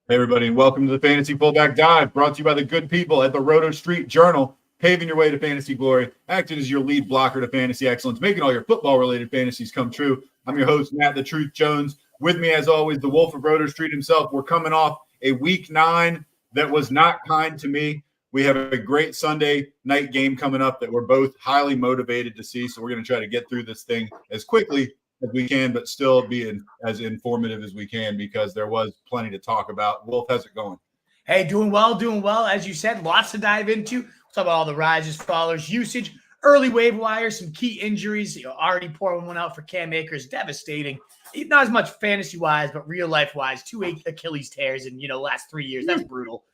Hey, everybody, and welcome to the Fantasy Fullback Dive, brought to you by the good people at the Roto Street Journal, paving your way to fantasy glory, acting as your lead blocker to fantasy excellence, making all your football-related fantasies come true. I'm your host, Matt the Truth Jones. With me, as always, the Wolf of Roto Street himself. We're coming off a Week 9 that was not kind to me. We have a great Sunday night game coming up that we're both highly motivated to see, so we're going to try to get through this thing as quickly as we can, but still be as informative as we can because there was plenty to talk about. Wolf, how's it going? Hey, doing well. As you said, lots to dive into. We'll talk about all the rises, fallers, usage, early waiver wire, some key injuries. Already pouring one out for Cam Akers, devastating. Not as much fantasy-wise, but real-life-wise. 2 Achilles tears in, last 3 years. That's brutal.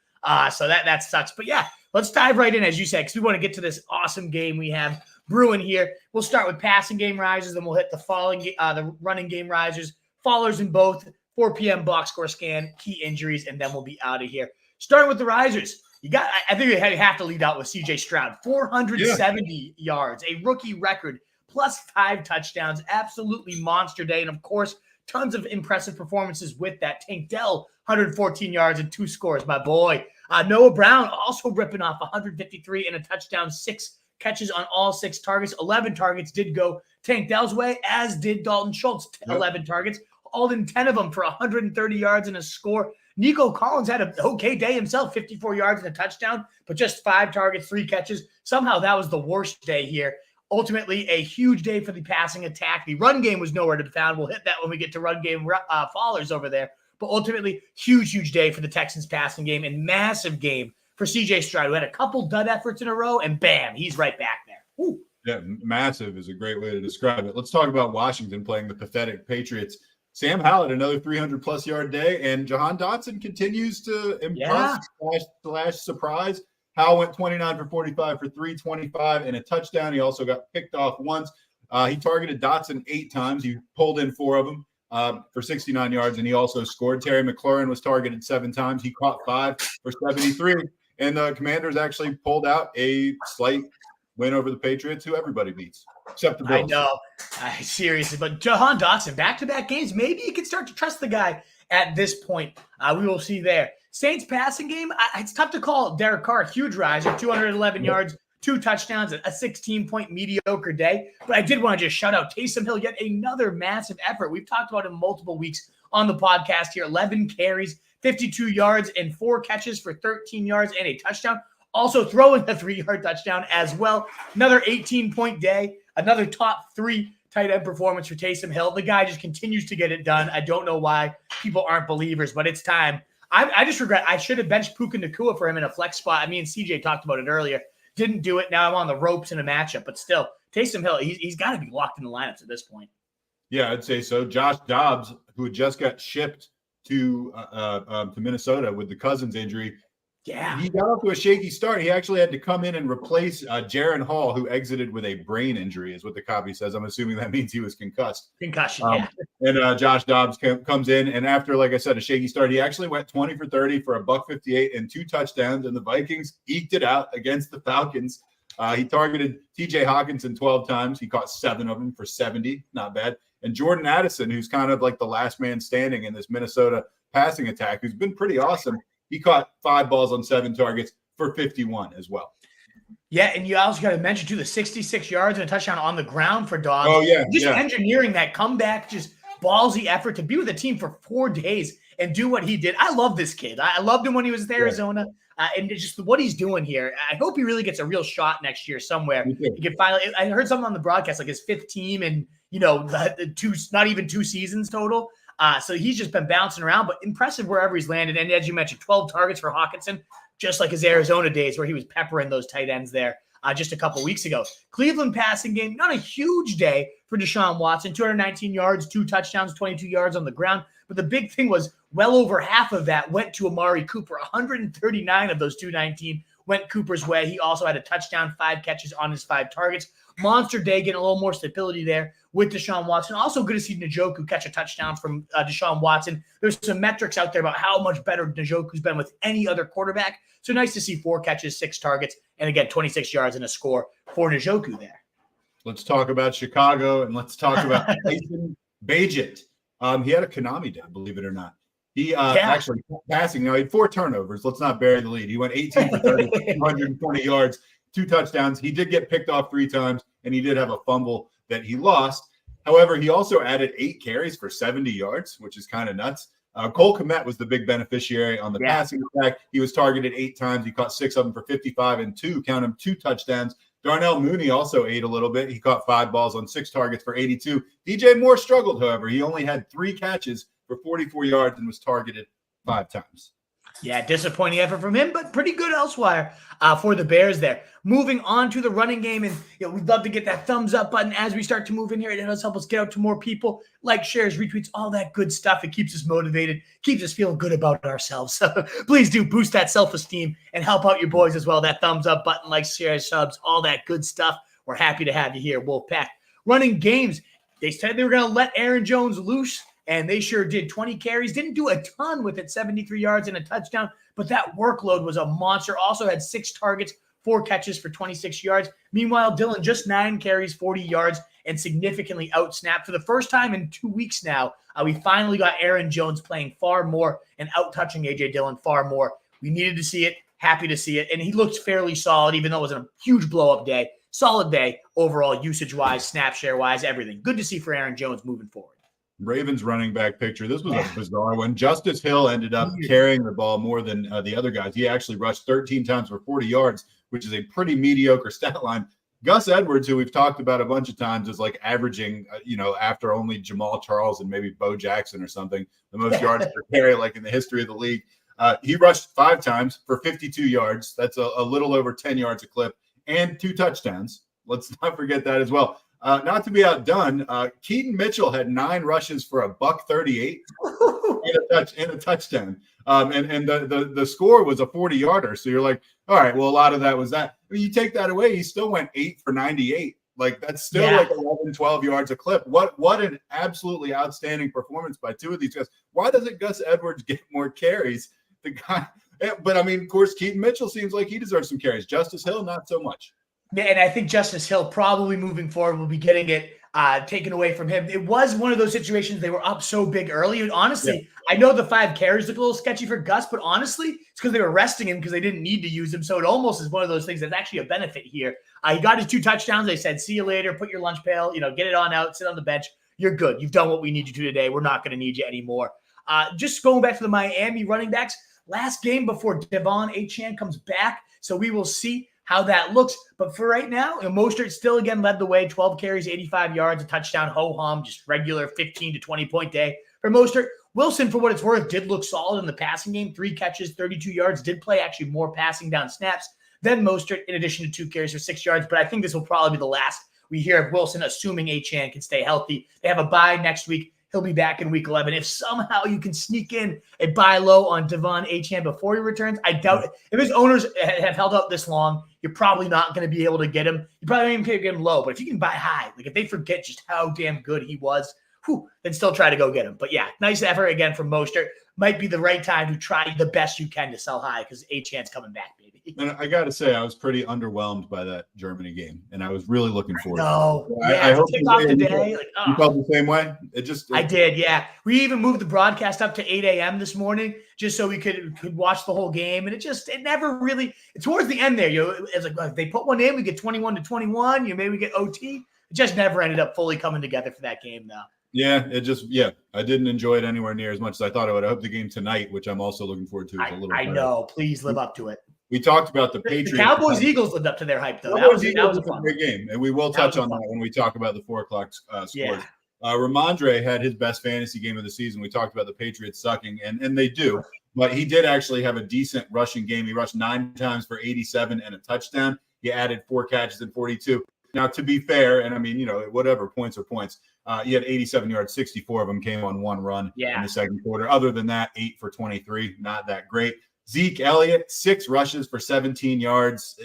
So that sucks. But yeah, let's dive right in, as you said, because we want to get to this awesome game we have brewing here. We'll start with passing game risers, then we'll hit the running game risers, fallers in both, 4 p.m. box score scan, key injuries, and then we'll be out of here. Starting with the risers, I think we have to lead out with CJ Stroud, 470 yards, a rookie record, plus 5 touchdowns, absolutely monster day, and of course, tons of impressive performances with that. Tank Dell, 114 yards and 2 scores, my boy. Noah Brown also ripping off 153 and a touchdown, 6 catches on all 6 targets. 11 targets did go Tank Dell's way, as did Dalton Schultz. 11 targets, all in 10 of them for 130 yards and a score. Nico Collins had an okay day himself, 54 yards and a touchdown, but just 5 targets, 3 catches. Somehow that was the worst day here. Ultimately, a huge day for the passing attack. The run game was nowhere to be found. We'll hit that when we get to run game fallers over there. But ultimately, huge day for the Texans passing game and massive game for CJ Stroud, who had a couple dud efforts in a row, and bam, he's right back there. Ooh. Yeah, massive is a great way to describe it. Let's talk about Washington playing the pathetic Patriots. Sam Howell, another 300-plus yard day, and Jahan Dotson continues to impress slash surprise. Howell went 29 for 45 for 325 and a touchdown. He also got picked off once. He targeted Dotson 8 times. He pulled in 4 of them for 69 yards, and he also scored. Terry McLaurin was targeted 7 times. He caught 5 for 73. And the Commanders actually pulled out a slight win over the Patriots, who everybody beats, except the Bills. I know. Seriously. But Jahan Dotson, back-to-back games, maybe you can start to trust the guy at this point. We will see there. Saints passing game, it's tough to call Derek Carr a huge riser, 211 yards, 2 touchdowns, a 16-point mediocre day. But I did want to just shout out Taysom Hill, yet another massive effort. We've talked about him multiple weeks on the podcast here. 11 carries, 52 yards, and 4 catches for 13 yards and a touchdown. Also throwing a 3-yard touchdown as well. Another 18-point day, another top 3 tight end performance for Taysom Hill. The guy just continues to get it done. I don't know why people aren't believers, but it's time. I just regret I should have benched Puka Nacua for him in a flex spot. I mean, CJ talked about it earlier. Didn't do it. Now I'm on the ropes in a matchup, but still, Taysom Hill, he's got to be locked in the lineups at this point. Yeah, I'd say so. Josh Dobbs, who had just got shipped to Minnesota with the Cousins injury, he got off to a shaky start. He actually had to come in and replace Jaron Hall, who exited with a brain injury, is what the copy says. I'm assuming that means he was concussed. Concussion, And Josh Dobbs comes in, and after, like I said, a shaky start, he actually went 20 for 30 for $158 and 2 touchdowns, and the Vikings eked it out against the Falcons. He targeted T.J. Hawkinson 12 times. He caught 7 of them for 70. Not bad. And Jordan Addison, who's kind of like the last man standing in this Minnesota passing attack, who's been pretty awesome. He caught 5 balls on 7 targets for 51 as well. Yeah, and you also got to mention, too, the 66 yards and a touchdown on the ground for Dobbs. Oh, yeah. Engineering that comeback, just ballsy effort to be with the team for 4 days and do what he did. I love this kid. I loved him when he was with Arizona. And just what he's doing here. I hope he really gets a real shot next year somewhere. He can finally. I heard something on the broadcast, like his 5th team and, not even 2 seasons total. So he's just been bouncing around, but impressive wherever he's landed. And as you mentioned, 12 targets for Hawkinson, just like his Arizona days where he was peppering those tight ends there just a couple weeks ago. Cleveland passing game, not a huge day for Deshaun Watson, 219 yards, 2 touchdowns, 22 yards on the ground. But the big thing was well over half of that went to Amari Cooper. 139 of those 219 went Cooper's way. He also had a touchdown, 5 catches on his 5 targets. Monster day, getting a little more stability there with Deshaun Watson. Also good to see Njoku catch a touchdown from Deshaun Watson. There's some metrics out there about how much better Njoku's been with any other quarterback. So nice to see 4 catches, 6 targets, and again, 26 yards and a score for Njoku there. Let's talk about Chicago, and let's talk about Tyson Bagent. He had a Konami day, believe it or not. He actually passing. Now, he had 4 turnovers. Let's not bury the lead. He went 18 for 30, 120 yards, 2 touchdowns. He did get picked off 3 times, and he did have a fumble that he lost. However, he also added 8 carries for 70 yards, which is kind of nuts. Cole Kmet was the big beneficiary on the passing attack. He was targeted 8 times. He caught 6 of them for 55 and 2 touchdowns. Darnell Mooney also ate a little bit. He caught 5 balls on 6 targets for 82. DJ Moore struggled, however. He only had 3 catches for 44 yards and was targeted 5 times. Yeah, disappointing effort from him, but pretty good elsewhere for the Bears there. Moving on to the running game, and we'd love to get that thumbs up button as we start to move in here. It does help us get out to more people. Like, shares, retweets, all that good stuff. It keeps us motivated, keeps us feeling good about ourselves. So please do boost that self-esteem and help out your boys as well. That thumbs up button, like, shares, subs, all that good stuff. We're happy to have you here, Wolfpack. Running games, they said they were going to let Aaron Jones loose. And they sure did. 20 carries. Didn't do a ton with it, 73 yards and a touchdown. But that workload was a monster. Also had 6 targets, 4 catches for 26 yards. Meanwhile, Dillon just 9 carries, 40 yards, and significantly outsnapped. For the first time in 2 weeks now, we finally got Aaron Jones playing far more and out-touching A.J. Dillon far more. We needed to see it. Happy to see it. And he looked fairly solid, even though it was a huge blow-up day. Solid day overall, usage-wise, snap share-wise, everything. Good to see for Aaron Jones moving forward. Ravens running back picture. This was a bizarre one. Justice Hill ended up carrying the ball more than the other guys. He actually rushed 13 times for 40 yards, which is a pretty mediocre stat line. Gus Edwards, who we've talked about a bunch of times, is like averaging, after only Jamal Charles and maybe Bo Jackson or something, the most yards per carry like in the history of the league. He rushed 5 times for 52 yards. That's a little over 10 yards a clip and 2 touchdowns. Let's not forget that as well. Not to be outdone, Keaton Mitchell had 9 rushes for $138 and a touchdown. And the score was a 40-yarder. So you're like, all right, well, a lot of that was that. I mean, you take that away, he still went 8 for 98. Like, that's still like 11, 12 yards a clip. What an absolutely outstanding performance by 2 of these guys. Why doesn't Gus Edwards get more carries? The guy, but I mean, of course, Keaton Mitchell seems like he deserves some carries. Justice Hill, not so much. And I think Justice Hill probably moving forward will be getting it taken away from him. It was one of those situations they were up so big early. And honestly, I know the 5 carries look a little sketchy for Gus, but honestly, it's because they were resting him because they didn't need to use him. So it almost is one of those things that's actually a benefit here. He got his 2 touchdowns. They said, see you later, put your lunch pail, get it on out, sit on the bench. You're good. You've done what we need you to today. We're not going to need you anymore. Just going back to the Miami running backs, last game before Devon Achane comes back. So we will see how that looks. But for right now, Mostert still again led the way, 12 carries, 85 yards, a touchdown, ho-hum, just regular 15 to 20-point day for Mostert. Wilson, for what it's worth, did look solid in the passing game, 3 catches, 32 yards, did play actually more passing down snaps than Mostert, in addition to 2 carries for 6 yards. But I think this will probably be the last we hear of Wilson, assuming Achane can stay healthy. They have a bye next week. He'll be back in week 11. If somehow you can sneak in a buy low on Devon Achane before he returns, I doubt it. If his owners have held out this long, you're probably not going to be able to get him. You probably don't even get him low. But if you can buy high, like if they forget just how damn good he was, then still try to go get him. But yeah, nice effort again from Mostert. Might be the right time to try the best you can to sell high because Achane's coming back, baby. And I got to say, I was pretty underwhelmed by that Germany game, and I was really looking forward to it. I hope today. You felt the same way? I did, yeah. We even moved the broadcast up to 8 a.m. this morning just so we could watch the whole game, and it never really – towards the end there, it's like if they put one in, we get 21-21, maybe we get OT. It just never ended up fully coming together for that game, though. Yeah, I didn't enjoy it anywhere near as much as I thought I would. I hope the game tonight, which I'm also looking forward to, is a little better. I know. Please live up to it. We talked about the Patriots. The Cowboys-Eagles lived up to their hype, though. That was a fun great game, and we will touch on that when we talk about the 4 o'clock scores. Yeah. Ramondre had his best fantasy game of the season. We talked about the Patriots sucking, and they do. But he did actually have a decent rushing game. He rushed 9 times for 87 and a touchdown. He added 4 catches and 42. Now, to be fair, and I mean, whatever, points are points. He had 87 yards, 64 of them came on 1 run in the second quarter. Other than that, 8 for 23, not that great. Zeke Elliott, 6 rushes for 17 yards.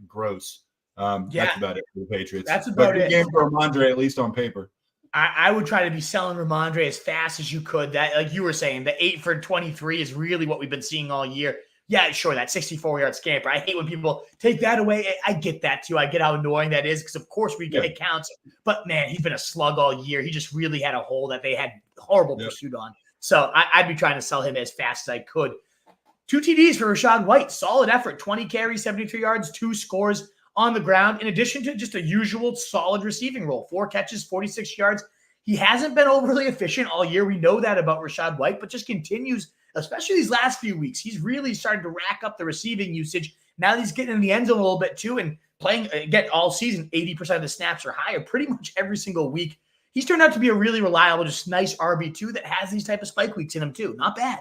Gross. That's about it for the Patriots. That's about it. Good game for Ramondre, at least on paper. I would try to be selling Ramondre as fast as you could. That, like you were saying, the 8 for 23 is really what we've been seeing all year. Yeah, sure, that 64-yard scamper. I hate when people take that away. I get that, too. I get how annoying that is because, of course, it counts. But, man, he's been a slug all year. He just really had a hole that they had horrible pursuit on. So I'd be trying to sell him as fast as I could. 2 TDs for Rachaad White. Solid effort. 20 carries, 73 yards, 2 scores on the ground, in addition to just a usual solid receiving role. 4 catches, 46 yards. He hasn't been overly efficient all year. We know that about Rachaad White, but just continues, especially these last few weeks. He's really started to rack up the receiving usage. Now he's getting in the end zone a little bit too, and playing, again, all season, 80% of the snaps are higher pretty much every single week. He's turned out to be a really reliable, just nice RB2 that has these type of spike weeks in him too. Not bad.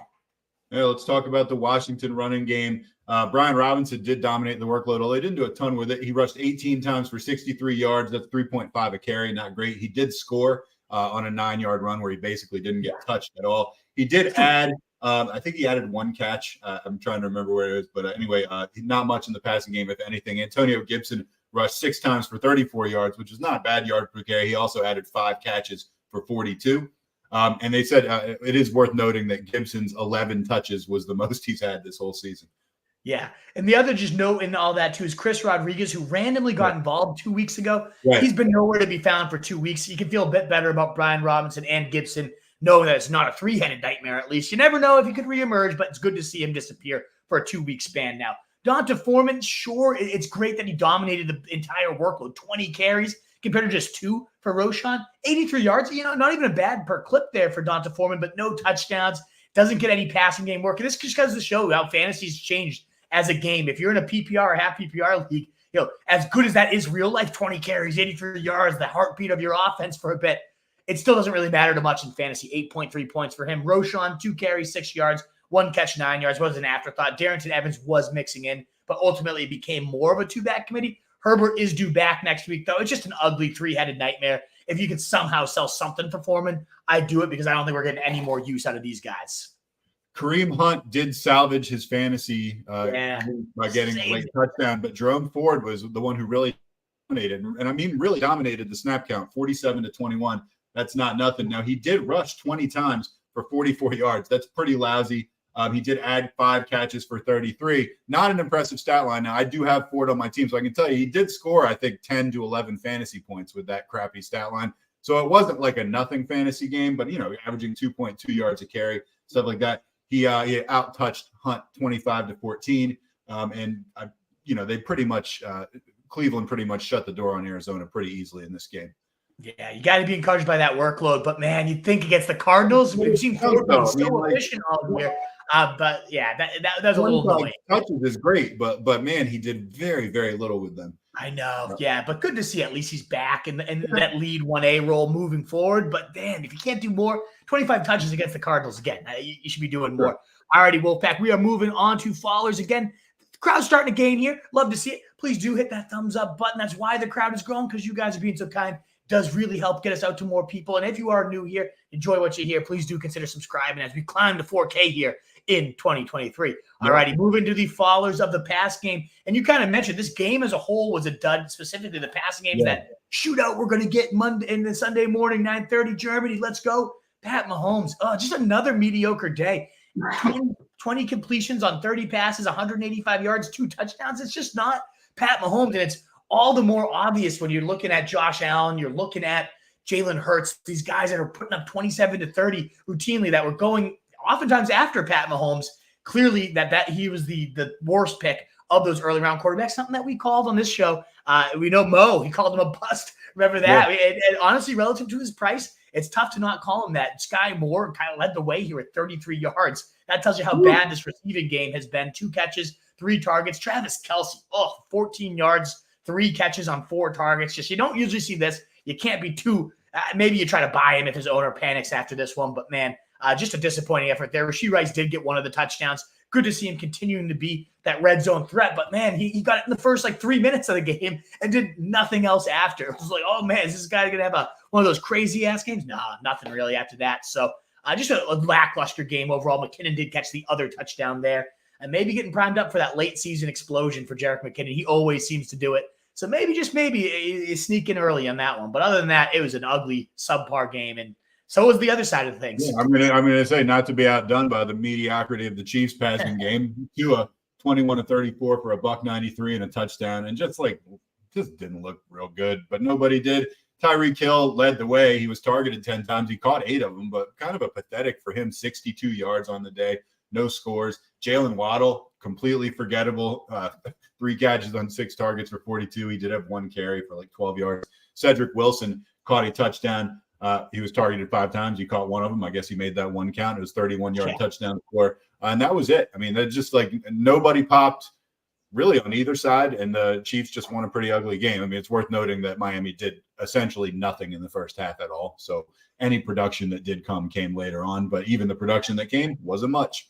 Yeah, let's talk about the Washington running game. Brian Robinson did dominate the workload, although he didn't do a ton with it. He rushed 18 times for 63 yards. That's 3.5 a carry. Not great. He did score on a 9-yard run where he basically didn't get touched at all. He did add, I think he added 1 catch. I'm trying to remember where it is, but anyway, not much in the passing game, if anything. Antonio Gibson rushed 6 times for 34 yards, which is not a bad yard per carry. He also added 5 catches for 42. And they said it is worth noting that Gibson's 11 touches was the most he's had this whole season. Yeah. And the other just note in all that too is Chris Rodriguez, who randomly got involved 2 weeks ago. Right. He's been nowhere to be found for 2 weeks. You can feel a bit better about Brian Robinson and Gibson, knowing that it's not a 3-headed nightmare at least. You never know if he could reemerge, but it's good to see him disappear for a 2-week span now. Donta Foreman, sure, it's great that he dominated the entire workload, 20 carries compared to just 2 for Roschon. 83 yards, not even a bad per clip there for Donta Foreman, but no touchdowns. Doesn't get any passing game work. And this just goes to show how fantasy's changed as a game. If you're in a PPR or half PPR league, as good as that is real life, 20 carries, 83 yards, the heartbeat of your offense for a bit, it still doesn't really matter too much in fantasy. 8.3 points for him. Roschon, 2 carries, 6 yards, 1 catch, 9 yards. Was an afterthought. Darrington Evans was mixing in, but ultimately it became more of a 2-back committee. Herbert is due back next week, though. It's just an ugly 3-headed nightmare. If you could somehow sell something for Foreman, I'd do it because I don't think we're getting any more use out of these guys. Kareem Hunt did salvage his fantasy by getting a late touchdown, but Jerome Ford was the one who really dominated, and I mean really dominated the snap count, 47-21. That's not nothing. Now, he did rush 20 times for 44 yards. That's pretty lousy. He did add 5 catches for 33. Not an impressive stat line. Now, I do have Ford on my team, so I can tell you he did score, I think, 10 to 11 fantasy points with that crappy stat line. So it wasn't like a nothing fantasy game, but, averaging 2.2 yards a carry, stuff like that. He out-touched Hunt 25-14. They pretty much Cleveland pretty much shut the door on Arizona pretty easily in this game. Yeah, you got to be encouraged by that workload. But, man, you'd think against the Cardinals, we've seen Ford being so efficient all year. But, yeah, that's a little annoying. Touches is great, but man, he did very, very little with them. I know, yeah, but good to see at least he's back and that lead 1A role moving forward. But, man, if you can't do more, 25 touches against the Cardinals, again, you should be doing more. All righty, Wolfpack, we are moving on to followers again. The crowd's starting to gain here. Love to see it. Please do hit that thumbs up button. That's why the crowd is growing, because you guys are being so kind. Does really help get us out to more people. And if you are new here, enjoy what you hear, please do consider subscribing as we climb to 4K here in 2023. All righty, moving to the followers of the pass game. And you kind of mentioned this game as a whole was a dud, specifically the passing games. That shootout we're going to get Monday and then Sunday morning, 9:30, Germany. Let's go. Pat Mahomes. Oh, just another mediocre day. 20 completions on 30 passes, 185 yards, 2 touchdowns. It's just not Pat Mahomes. And it's all the more obvious when you're looking at Josh Allen, you're looking at Jalen Hurts, these guys that are putting up 27-30 routinely that were going oftentimes after Pat Mahomes. Clearly that he was the worst pick of those early round quarterbacks, something that we called on this show. We know Mo, he called him a bust. Remember that? Yeah. And honestly, relative to his price, it's tough to not call him that. Sky Moore kind of led the way here at 33 yards. That tells you how bad this receiving game has been. 2 catches, 3 targets. Travis Kelce, 14 yards, 3 catches on 4 targets. Just, you don't usually see this. You can't be too, maybe you try to buy him if his owner panics after this one, but man, just a disappointing effort there. Rashee Rice did get one of the touchdowns. Good to see him continuing to be that red zone threat, but man, he got it in the first 3 minutes of the game and did nothing else after. It was like, oh man, is this guy going to have one of those crazy ass games? No, nothing really after that. So just a lackluster game overall. McKinnon did catch the other touchdown there and maybe getting primed up for that late season explosion for Jerick McKinnon. He always seems to do it. So maybe, just maybe, you sneak in early on that one. But other than that, it was an ugly subpar game. And so was the other side of things. Yeah, I'm gonna say, not to be outdone by the mediocrity of the Chiefs passing game. Tua 21-34 for $193 and a touchdown, and just didn't look real good. But nobody did. Tyreek Hill led the way. He was targeted 10 times. He caught 8 of them, but kind of a pathetic for him, 62 yards on the day, no scores. Jalen Waddle, completely forgettable. 3 catches on 6 targets for 42. He did have 1 carry for like 12 yards. Cedric Wilson caught a touchdown. He was targeted 5 times. He caught 1 of them. I guess he made that 1 count. It was 31-yard touchdown score. And that was it. I mean, that's just like nobody popped really on either side, and the Chiefs just won a pretty ugly game. I mean, it's worth noting that Miami did essentially nothing in the first half at all. So any production that did come came later on, but even the production that came wasn't much.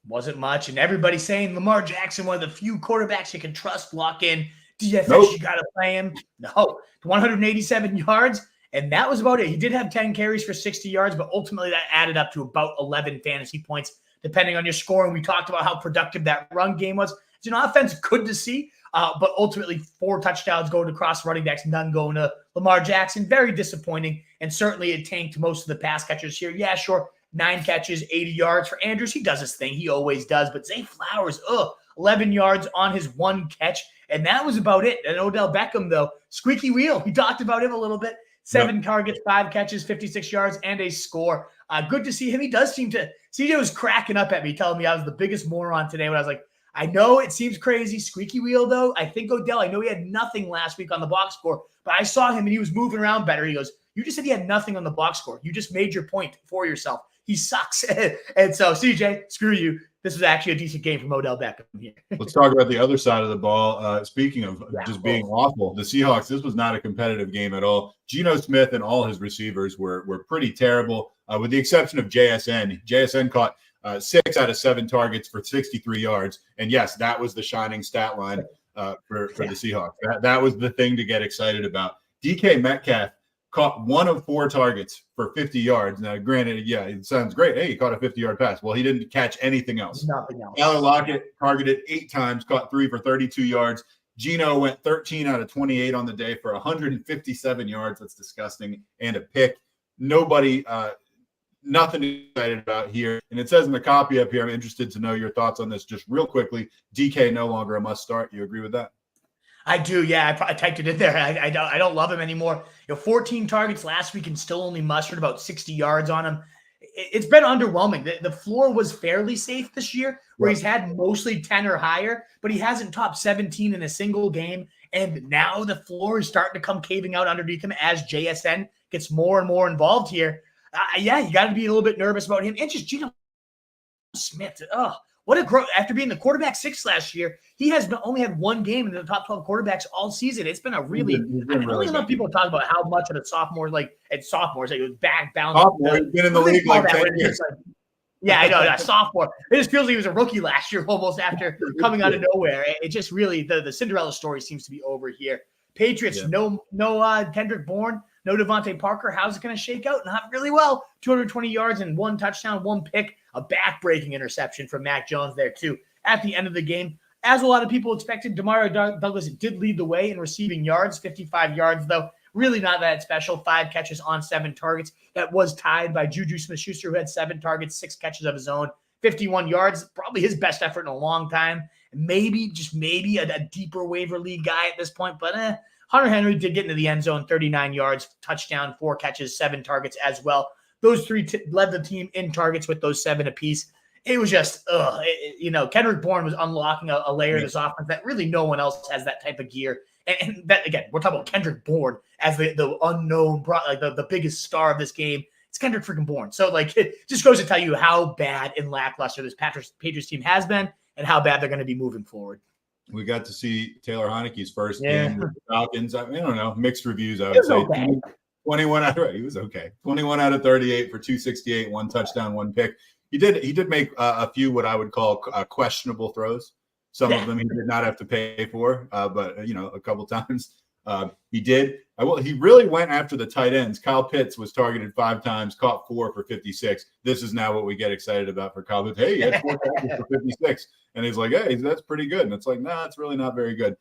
Wasn't much, and everybody's saying Lamar Jackson, one of the few quarterbacks you can trust, lock in. DFS, You got to play him. No, 187 yards, and that was about it. He did have 10 carries for 60 yards, but ultimately that added up to about 11 fantasy points, depending on your score. And we talked about how productive that run game was. It's an offense good to see, but ultimately 4 touchdowns going across running backs, none going to Lamar Jackson. Very disappointing, and certainly it tanked most of the pass catchers here. Yeah, sure, 9 catches, 80 yards for Andrews. He does his thing. He always does. But Zay Flowers, 11 yards on his 1 catch, and that was about it. And Odell Beckham, though, squeaky wheel. We talked about him a little bit. 7 targets, 5 catches, 56 yards, and a score. Good to see him. He does seem to – CJ was cracking up at me, telling me I was the biggest moron today when I was like, I know it seems crazy. Squeaky wheel, though. I think Odell, I know he had nothing last week on the box score, but I saw him and he was moving around better. He goes, you just said he had nothing on the box score. You just made your point for yourself. He sucks. And so, CJ, screw you. This was actually a decent game from Odell Beckham here. Let's talk about the other side of the ball. Speaking of just being awful, the Seahawks, this was not a competitive game at all. Geno Smith and all his receivers were pretty terrible, with the exception of JSN. JSN caught 6 out of 7 targets for 63 yards. And yes, that was the shining stat line for the Seahawks. That was the thing to get excited about. DK Metcalf caught 1 of 4 targets for 50 yards. Now, granted, yeah, it sounds great. Hey, he caught a 50-yard pass. Well, he didn't catch anything else. Nothing else. Tyler Lockett targeted 8 times, caught 3 for 32 yards. Geno went 13 out of 28 on the day for 157 yards. That's disgusting. And a pick. Nobody nothing excited about here. And it says in the copy up here, I'm interested to know your thoughts on this just real quickly. DK no longer a must start. You agree with that? I do. Yeah, I typed it in there. I don't love him anymore. 14 targets last week and still only mustered about 60 yards on him. It's been underwhelming. The floor was fairly safe this year, where he's had mostly 10 or higher, but he hasn't topped 17 in a single game. And now the floor is starting to come caving out underneath him as JSN gets more and more involved here. Yeah, you got to be a little bit nervous about him. And just Geno Smith. What a growth. After being the quarterback 6 last year, he has only had 1 game in the top 12 quarterbacks all season. It's been a really, I don't really enough people talk about how much of a sophomore, like it was back bound. Sophomore, he's been in the league like 10 years. Yeah, I know, that sophomore. It just feels like he was a rookie last year almost after coming out of nowhere. It just really, the Cinderella story seems to be over here. Patriots, no Kendrick Bourne, no Devontae Parker. How's it going to shake out? Not really well. 220 yards and 1 touchdown, 1 pick, a back-breaking interception from Mac Jones there too. At the end of the game, as a lot of people expected, Demario Douglas did lead the way in receiving yards, 55 yards though. Really not that special. 5 catches on 7 targets. That was tied by Juju Smith-Schuster, who had 7 targets, 6 catches of his own, 51 yards. Probably his best effort in a long time. Maybe a deeper waiver league guy at this point, but Hunter Henry did get into the end zone, 39 yards, touchdown, 4 catches, 7 targets as well. Those 3 led the team in targets with those 7 apiece. It was just, Kendrick Bourne was unlocking a layer of this offense that really no one else has that type of gear. And that, again, we're talking about Kendrick Bourne as the unknown, like the biggest star of this game. It's Kendrick freaking Bourne. So, like, it just goes to tell you how bad and lackluster this Patriots team has been and how bad they're going to be moving forward. We got to see Taylor Heineke's first game with the Falcons. I don't know, mixed reviews, I would say. Okay. 21 out of, he was okay. 21 out of 38 for 268, 1 touchdown, 1 pick. He did make a few what I would call questionable throws. Some of them he did not have to pay for, but a couple times he did. He really went after the tight ends. Kyle Pitts was targeted 5 times, caught 4 for 56. This is now what we get excited about for Kyle Pitts. Hey, he had 4 catches for 56, and he's like, hey, that's pretty good. And it's like, nah, it's really not very good.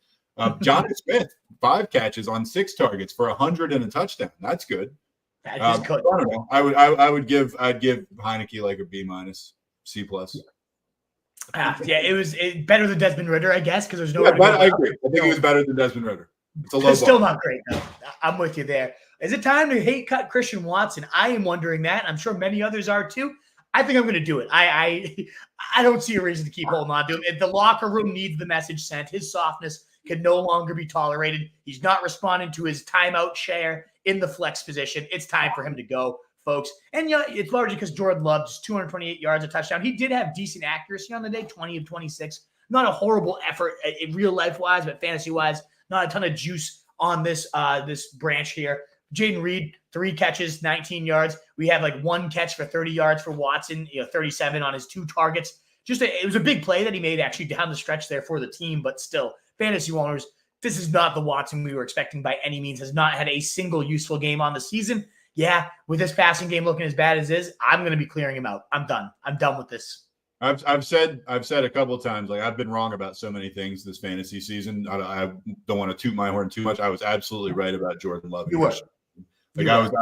Jonathan Smith, 5 catches on 6 targets for 100 and a touchdown. That's good. That is good. I don't know. I'd give Heineke like a B-, C+. It was better than Desmond Ridder, I guess, because there's no. Yeah, but I agree. I think he was better than Desmond Ridder. It's a low Still bar. not great, though. I'm with you there. Is it time to hate cut Christian Watson? I am wondering that. I'm sure many others are too. I think I'm going to do it. I don't see a reason to keep holding on to him. If the locker room needs the message sent, his softness can no longer be tolerated. He's not responding to his timeout share in the flex position. It's time for him to go, folks. And it's largely because Jordan Love, just 228 yards, a touchdown. He did have decent accuracy on the day, 20 of 26. Not a horrible effort in real life wise, but fantasy wise, not a ton of juice on this branch here. Jaden Reed, 3 catches, 19 yards. We had like 1 catch for 30 yards for Watson, 37 on his 2 targets. It was a big play that he made actually down the stretch there for the team, but still, fantasy owners, this is not the Watson we were expecting by any means. Has not had a single useful game on the season. Yeah, with this passing game looking as bad as it is, I'm going to be clearing him out. I'm done. I'm done with this. I've said a couple of times, like, I've been wrong about so many things this fantasy season. I don't want to toot my horn too much. I was absolutely right about Jordan Love. You were. Like, I was,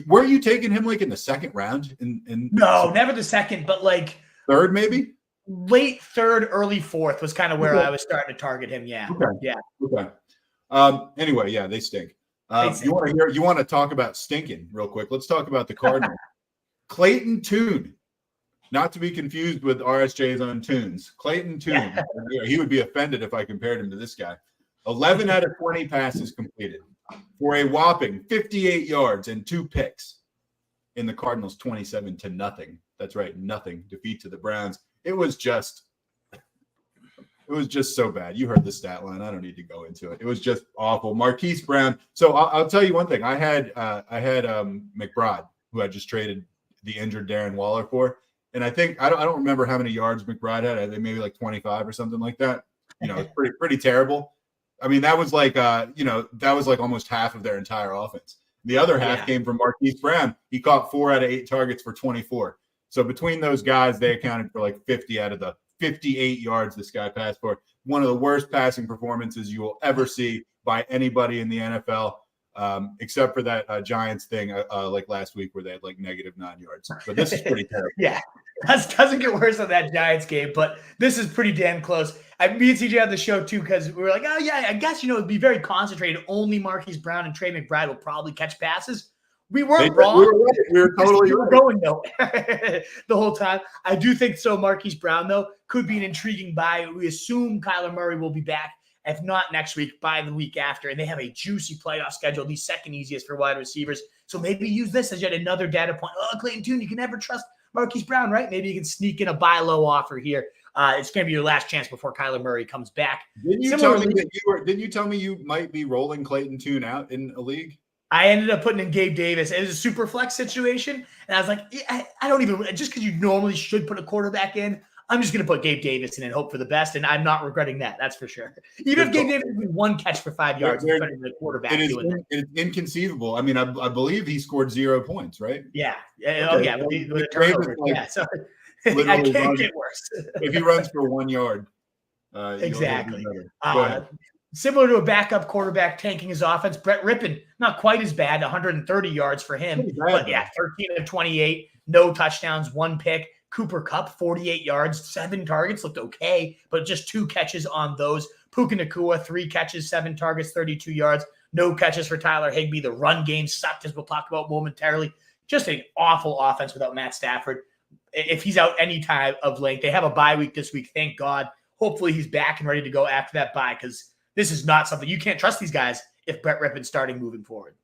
were you taking him like in the second round? No, never the second, but like third, maybe late third, early fourth was kind of where I was starting to target him. Yeah. Okay. Yeah. Okay. Anyway, yeah, they stink. You want to talk about stinking real quick? Let's talk about the Cardinals. Clayton Tune, not to be confused with RSJ's own Tunes. Clayton Tune. Yeah. He would be offended if I compared him to this guy. 11 out of 20 passes completed for a whopping 58 yards and 2 picks in the Cardinals' 27-0. That's right, nothing defeat to the Browns. It was just so bad. You heard the stat line. I don't need to go into it. It was just awful. Marquise Brown. So I'll tell you one thing. I had McBride, who I just traded the injured Darren Waller for, and I think I don't remember how many yards McBride had. I think maybe like 25 or something like that. It's pretty terrible. I mean, that was like almost half of their entire offense. The other half came from Marquise Brown. He caught 4 out of 8 targets for 24. So between those guys, they accounted for like 50 out of the 58 yards this guy passed for. One of the worst passing performances you will ever see by anybody in the NFL, except for that Giants thing like last week where they had like -9 yards. But this is pretty terrible. Yeah, doesn't get worse than that Giants game, but this is pretty damn close. Me and CJ had the show too because we were like, oh yeah, I guess it'd be very concentrated. Only Marquise Brown and Trey McBride will probably catch passes. We weren't wrong. We were totally right. Going nowhere the whole time. I do think so. Marquise Brown, though, could be an intriguing buy. We assume Kyler Murray will be back, if not next week, by the week after. And they have a juicy playoff schedule, the second easiest for wide receivers. So maybe use this as yet another data point. Oh, Clayton Tune, you can never trust Marquise Brown, right? Maybe you can sneak in a buy low offer here. It's going to be your last chance before Kyler Murray comes back. Didn't you tell me you might be rolling Clayton Tune out in a league? I ended up putting in Gabe Davis. It was a super flex situation. And I was like, I don't even – just because you normally should put a quarterback in, I'm just going to put Gabe Davis in and hope for the best. And I'm not regretting that. That's for sure. Even if Gabe Davis had 1 catch for 5 yards, the quarterback doing that. It's inconceivable. I mean, I believe he scored 0 points, right? Yeah. Okay. Oh, yeah. With the turnover. Yeah. So I can't get worse. If he runs for 1 yard. Exactly. Similar to a backup quarterback tanking his offense, Brett Rippon, not quite as bad, 130 yards for him. But yeah, 13 of 28, no touchdowns, 1 pick. Cooper Kupp, 48 yards, 7 targets, looked okay, but just 2 catches on those. Puka Nacua, 3 catches, 7 targets, 32 yards. No catches for Tyler Higbee. The run game sucked, as we'll talk about momentarily. Just an awful offense without Matt Stafford. If he's out any time of length, they have a bye week this week, thank God. Hopefully he's back and ready to go after that bye, because this is not something you can't trust these guys if Brett Rippon's starting moving forward.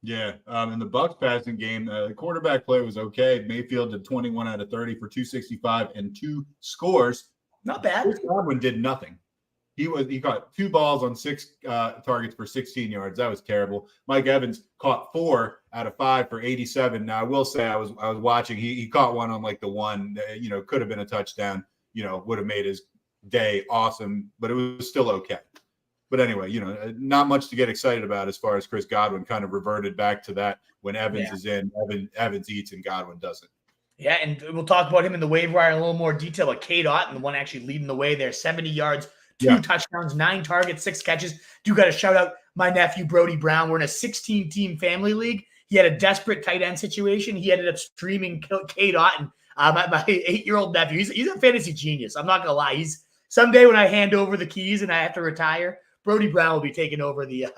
Yeah. In the Bucs passing game, the quarterback play was okay. Mayfield did 21 out of 30 for 265 and 2 scores. Not bad. Chris Godwin did nothing. He caught 2 balls on 6 targets for 16 yards. That was terrible. Mike Evans caught 4 out of 5 for 87. Now I will say I was watching. He caught one on like the one that, could have been a touchdown. Would have made his day awesome, but it was still okay. But anyway, not much to get excited about as far as Chris Godwin. Kind of reverted back to that when Evans is in. Evans eats and Godwin doesn't. Yeah, and we'll talk about him in the waiver wire in a little more detail. But Cade Otton, the one actually leading the way there, 70 yards, 2 touchdowns, 9 targets, 6 catches. Do got to shout out my nephew, Brody Brown. We're in a 16-team family league. He had a desperate tight end situation. He ended up streaming Cade Otton, my 8-year-old nephew. He's a fantasy genius. I'm not going to lie. Someday when I hand over the keys and I have to retire, Brody Brown will be taking over the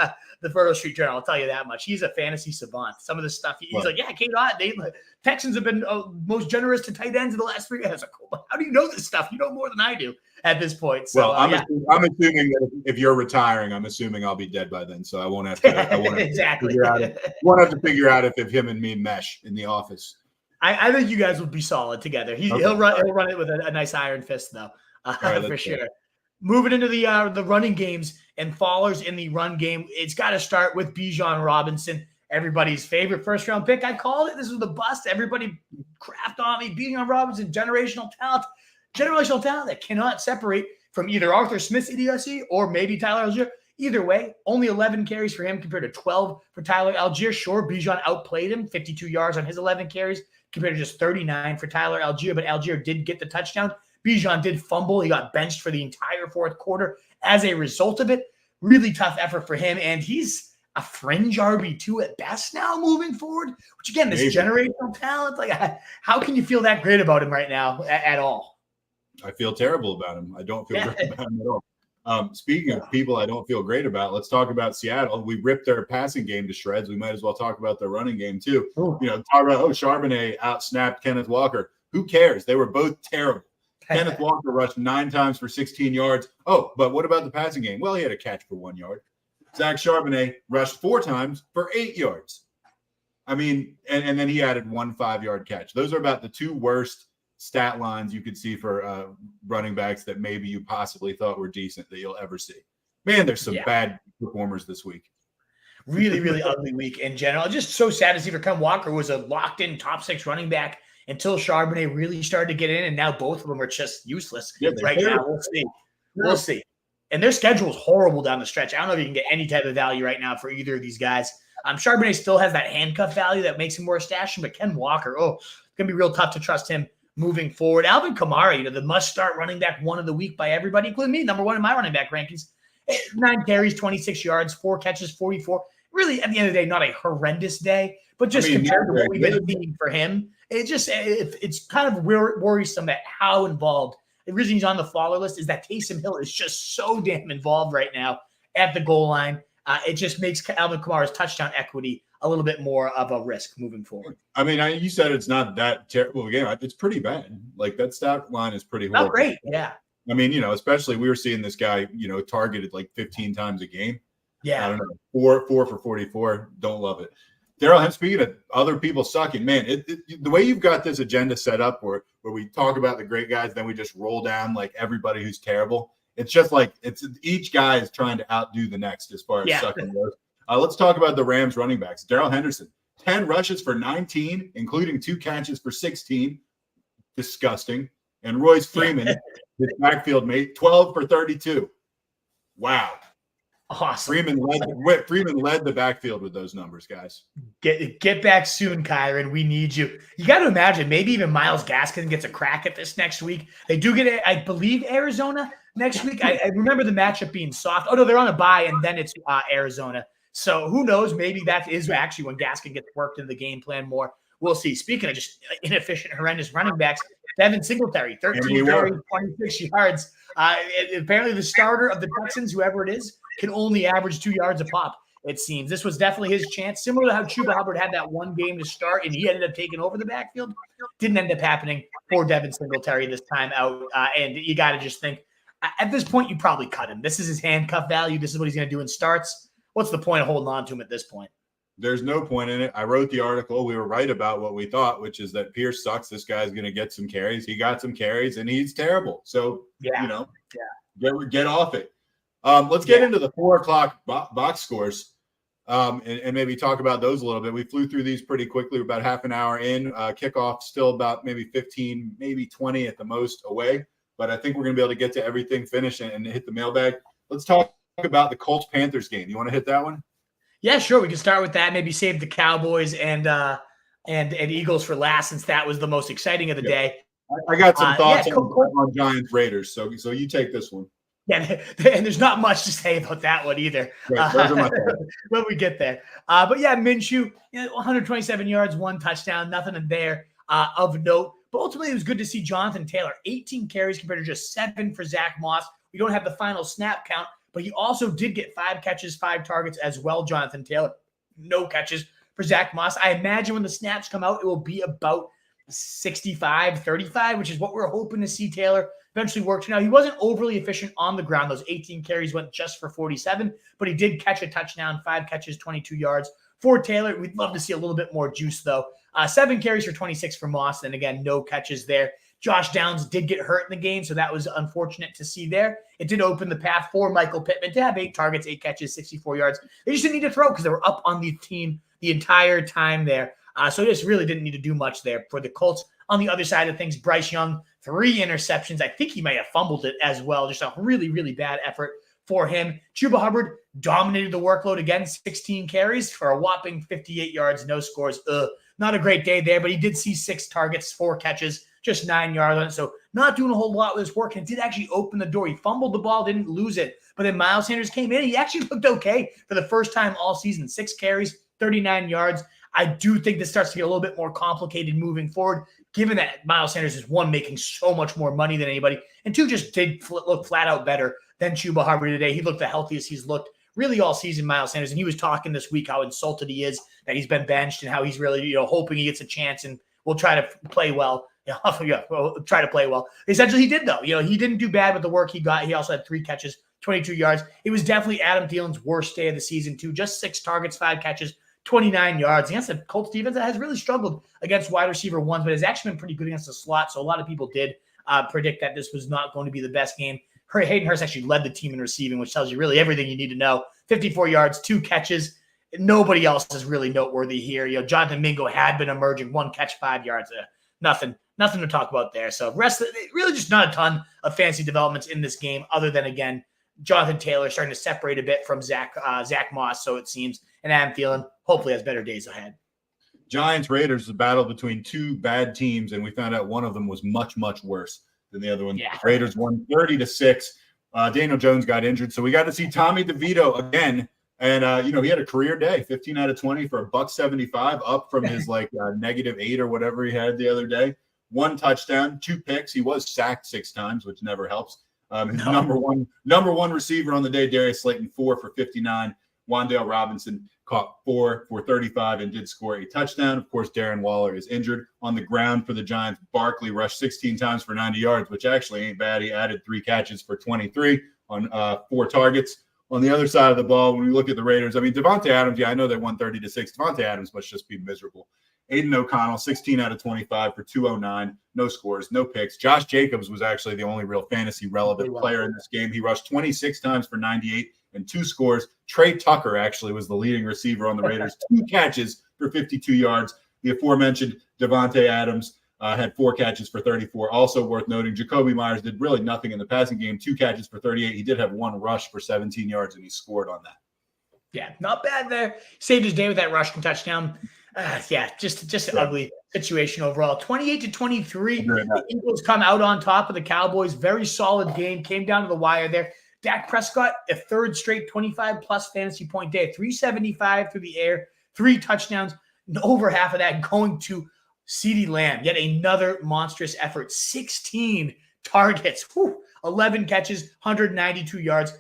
Fertile Street Journal. I'll tell you that much. He's a fantasy savant. Some of the stuff he's like, yeah, Cade Otton. Texans have been most generous to tight ends in the last 3 years. Like, how do you know this stuff? You know more than I do at this point. So, I'm assuming that if you're retiring, I'm assuming I'll be dead by then, so I won't have to. Exactly. Won't have to figure out if him and me mesh in the office. I think you guys would be solid together. He'll run it with a nice iron fist, though, right, for sure. Moving into the running games and fallers in the run game, it's got to start with Bijan Robinson, everybody's favorite first-round pick. I called it. This was the bust. Everybody crapped on me. Bijan Robinson, generational talent that cannot separate from either Arthur Smith's idiocy or maybe Tyler Algier. Either way, only 11 carries for him compared to 12 for Tyler Algier. Sure, Bijan outplayed him, 52 yards on his 11 carries compared to just 39 for Tyler Algier, but Algier did get the touchdown. Bijan did fumble. He got benched for the entire fourth quarter as a result of it. Really tough effort for him, and he's a fringe RB2 at best now moving forward, which, again, this generational talent, like, how can you feel that great about him right now at all? I feel terrible about him. I don't feel great about him at all. Speaking of people I don't feel great about, let's talk about Seattle. We ripped their passing game to shreds. We might as well talk about their running game too. Ooh. Talk about, Charbonnet outsnapped Kenneth Walker. Who cares? They were both terrible. Kenneth Walker rushed 9 times for 16 yards. Oh, but what about the passing game? Well, he had a catch for 1 yard. Zach Charbonnet rushed 4 times for 8 yards. I mean, and then he added 1 5-yard catch. Those are about the 2 worst stat lines you could see for running backs that maybe you possibly thought were decent that you'll ever see. Man, there's some bad performers this week. Really, really ugly week in general. Just so sad to see for Kenneth Walker, was a locked-in top 6 running back until Charbonnet really started to get in, and now both of them are just useless right now. We'll see. And their schedule is horrible down the stretch. I don't know if you can get any type of value right now for either of these guys. Charbonnet still has that handcuff value that makes him more stashing, but Ken Walker, it's going to be real tough to trust him moving forward. Alvin Kamara, the must-start running back 1 of the week by everybody, including me, number 1 in my running back rankings. 9 carries, 26 yards, 4 catches, 44. Really, at the end of the day, not a horrendous day, but just compared to what we've been seeing for him, it's kind of worrisome at how involved. The reason he's on the faller list is that Taysom Hill is just so damn involved right now at the goal line. It just makes Alvin Kamara's touchdown equity a little bit more of a risk moving forward. I mean, you said it's not that terrible a game. It's pretty bad. Like, that stat line is pretty horrible. Not great, yeah. I mean, especially we were seeing this guy, targeted like 15 times a game. Yeah. I don't know. 4 for 44. Don't love it. Daryl, speaking of other people sucking, man, the way you've got this agenda set up where we talk about the great guys, then we just roll down like everybody who's terrible. It's just like each guy is trying to outdo the next as far as sucking goes. Let's talk about the Rams running backs. Darrell Henderson, 10 rushes for 19, including 2 catches for 16. Disgusting. And Royce Freeman, his backfield mate, 12 for 32. Wow. Awesome. Freeman led the backfield with those numbers, guys. Get back soon, Kyron. We need you. You got to imagine maybe even Myles Gaskin gets a crack at this next week. They do get, I believe, Arizona next week. I remember the matchup being soft. Oh, no, they're on a bye, and then it's Arizona. So who knows? Maybe that is actually when Gaskin gets worked into the game plan more. We'll see. Speaking of just inefficient, horrendous running backs, Devin Singletary, 13 carries, 26 yards. Apparently the starter of the Texans, whoever it is, can only average 2 yards a pop, it seems. This was definitely his chance, similar to how Chuba Hubbard had that one game to start, and he ended up taking over the backfield. Didn't end up happening for Devin Singletary this time out. And you got to just think, at this point, you probably cut him. This is his handcuff value. This is what he's going to do in starts. What's the point of holding on to him at this point? There's no point in it. I wrote the article. We were right about what we thought, which is that Pierce sucks. This guy's going to get some carries. He got some carries, and he's terrible. So, get off it. Let's get into the 4 o'clock box scores and maybe talk about those a little bit. We flew through these pretty quickly. We're about half an hour in. Kickoff still about maybe 15, maybe 20 at the most away. But I think we're going to be able to get to everything, finish, and hit the mailbag. Let's talk about the Colts-Panthers game. You want to hit that one? Yeah, sure. We can start with that. Maybe save the Cowboys and Eagles for last, since that was the most exciting of the day. I got some thoughts on Giants Raiders. So you take this one. Yeah, and there's not much to say about that one either. Right, those are my when we get there. But yeah, Minshew, 127 yards, 1 touchdown, nothing in there of note. But ultimately, it was good to see Jonathan Taylor, 18 carries compared to just 7 for Zach Moss. We don't have the final snap count, but he also did get 5 catches, 5 targets as well. Jonathan Taylor, no catches for Zach Moss. I imagine when the snaps come out, it will be about 65-35, which is what we're hoping to see Taylor eventually work to. Now, he wasn't overly efficient on the ground. Those 18 carries went just for 47, but he did catch a touchdown, 5 catches, 22 yards for Taylor. We'd love to see a little bit more juice, though. 7 carries for 26 for Moss, and again, no catches there. Josh Downs did get hurt in the game, so that was unfortunate to see there. It did open the path for Michael Pittman to have 8 targets, 8 catches, 64 yards. They just didn't need to throw because they were up on the team the entire time there. So just really didn't need to do much there for the Colts. On the other side of things, Bryce Young, 3 interceptions. I think he may have fumbled it as well. Just a really, really bad effort for him. Chuba Hubbard dominated the workload again, 16 carries for a whopping 58 yards, no scores. Not a great day there, but he did see 6 targets, 4 catches, just 9 yards on it. So not doing a whole lot with his work, and did actually open the door. He fumbled the ball, didn't lose it. But then Miles Sanders came in. He actually looked okay for the first time all season. 6 carries, 39 yards. I do think this starts to get a little bit more complicated moving forward, given that Miles Sanders is, 1, making so much more money than anybody, and 2, just did look flat out better than Chuba Hubbard today. He looked the healthiest he's looked really all season, Miles Sanders, and he was talking this week how insulted he is that he's been benched and how he's really, hoping he gets a chance and will try to play well. Try to play well. Essentially, he did, though. He didn't do bad with the work he got. He also had 3 catches, 22 yards. It was definitely Adam Thielen's worst day of the season, too. Just 6 targets, 5 catches, 29 yards against the Colts defense that has really struggled against wide receiver ones, but has actually been pretty good against the slot. So a lot of people did predict that this was not going to be the best game. Hayden Hurst actually led the team in receiving, which tells you really everything you need to know. 54 yards, 2 catches. Nobody else is really noteworthy here. Jonathan Mingo had been emerging, 1 catch, 5 yards. Nothing to talk about there. So really just not a ton of fancy developments in this game, other than, again, Jonathan Taylor starting to separate a bit from Zach Moss, so it seems, and Adam Thielen hopefully has better days ahead. Giants-Raiders is a battle between 2 bad teams, and we found out one of them was much, much worse than the other one. Yeah. Raiders won 30-6. Daniel Jones got injured, so we got to see Tommy DeVito again. And, he had a career day, 15 out of 20 for $175, up from his -8 or whatever he had the other day. 1 touchdown, 2 picks. He was sacked 6 times, which never helps. His number one receiver on the day, Darius Slayton, 4 for 59. Wan'Dale Robinson caught 4 for 35 and did score a touchdown. Of course, Darren Waller is injured. On the ground for the Giants, Barkley rushed 16 times for 90 yards, which actually ain't bad. He added 3 catches for 23 on 4 targets. On the other side of the ball, when we look at the Raiders, Devontae Adams, I know they won 30-6. Devontae Adams must just be miserable. Aiden O'Connell, 16 out of 25 for 209. No scores, no picks. Josh Jacobs was actually the only real fantasy relevant player in this game. He rushed 26 times for 98 and 2 scores. Trey Tucker actually was the leading receiver on the Raiders. 2 catches for 52 yards. The aforementioned Devontae Adams had 4 catches for 34. Also worth noting, Jacoby Myers did really nothing in the passing game. 2 catches for 38. He did have 1 rush for 17 yards, and he scored on that. Yeah, not bad there. Saved his day with that rushing touchdown. Just an ugly situation overall. 28-23. The Eagles come out on top of the Cowboys. Very solid game. Came down to the wire there. Dak Prescott, a 3rd straight 25-plus fantasy point day. 375 through the air. 3 touchdowns. And over half of that going to CeeDee Lamb. Yet another monstrous effort. 16 targets. 11 catches. 192 yards.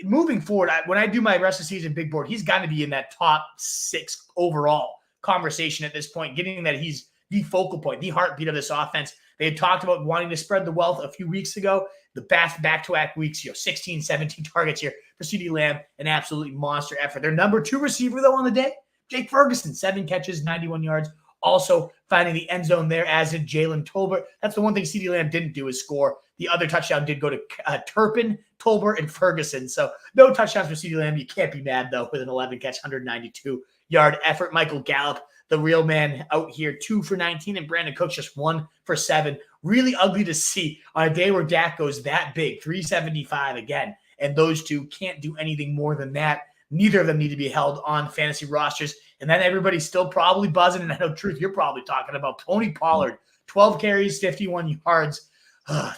Moving forward, when I do my rest of the season big board, he's got to be in that top 6 overall conversation at this point, getting that he's the focal point, the heartbeat of this offense. They had talked about wanting to spread the wealth a few weeks ago. The back-to-back weeks, 16, 17 targets here for CeeDee Lamb, an absolutely monster effort. Their number 2 receiver, though, on the day, Jake Ferguson, 7 catches, 91 yards. Also finding the end zone there, as did Jalen Tolbert. That's the one thing CeeDee Lamb didn't do is score. The other touchdown did go to Turpin, Tolbert, and Ferguson. So no touchdowns for CeeDee Lamb. You can't be mad, though, with an 11-catch, 192-yard effort. Michael Gallup, the real man, out here, 2 for 19, and Brandon Cooks just 1 for 7. Really ugly to see on a day where Dak goes that big, 375 again, and those 2 can't do anything more than that. Neither of them need to be held on fantasy rosters. And then everybody's still probably buzzing. And I know, Truth, you're probably talking about Tony Pollard, 12 carries, 51 yards,